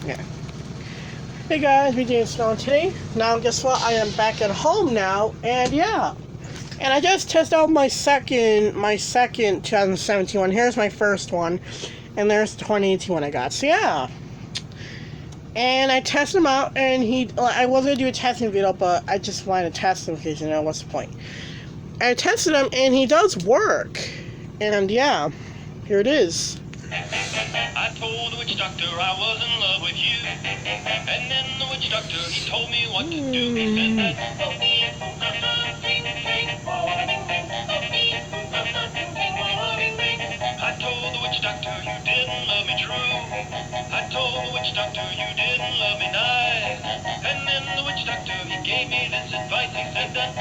Yeah. Hey guys, we doing Snow today. Now guess what? I am back at home now, and yeah. And I just tested out my second 2017 one. Here's my first one, and there's the 2018 one I got. So yeah. And I tested him out, and I was gonna do a testing video, but I just wanted to test him because what's the point? I tested him, and he does work. And yeah, here it is. I told the witch doctor I was in love with you. And then the witch doctor, he told me what to do. He said I told the witch doctor you didn't love me true. I told the witch doctor you didn't love me nice. And then the witch doctor, he gave me this advice. He said that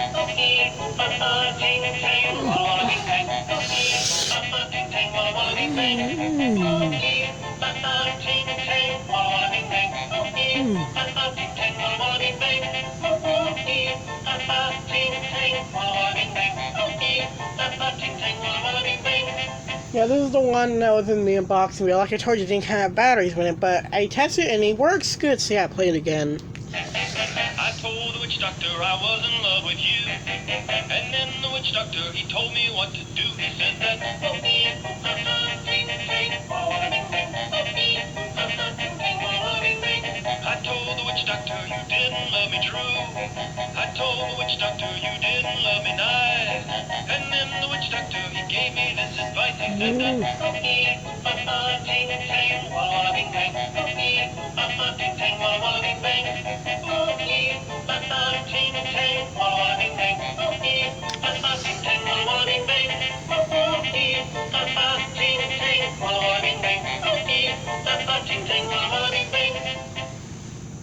yeah, this is the one that was in the unboxing video. Like I told you, it didn't have batteries in it, but I tested it and it works good, so yeah, I play it again. I told the witch doctor I was in love with you. And then the witch doctor, he told me what to do. He said that I told the witch doctor you didn't love me true. I told the witch doctor you didn't love me nice. And then the witch doctor, he gave me this advice. He said that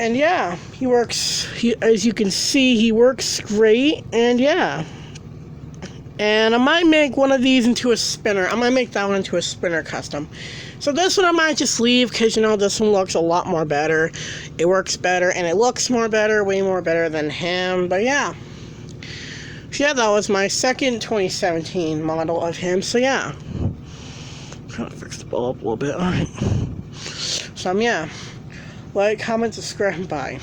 And yeah, he works, as you can see, he works great, and yeah. And I might make one of these into a spinner. I might make that one into a spinner custom. So this one I might just leave because, this one looks a lot more better. It works better, and it looks more better, way more better than him. But yeah. So yeah, that was my second 2017 model of him. So yeah. I'm trying to fix the bulb a little bit. Alright. So yeah. Like, comment, subscribe, and bye.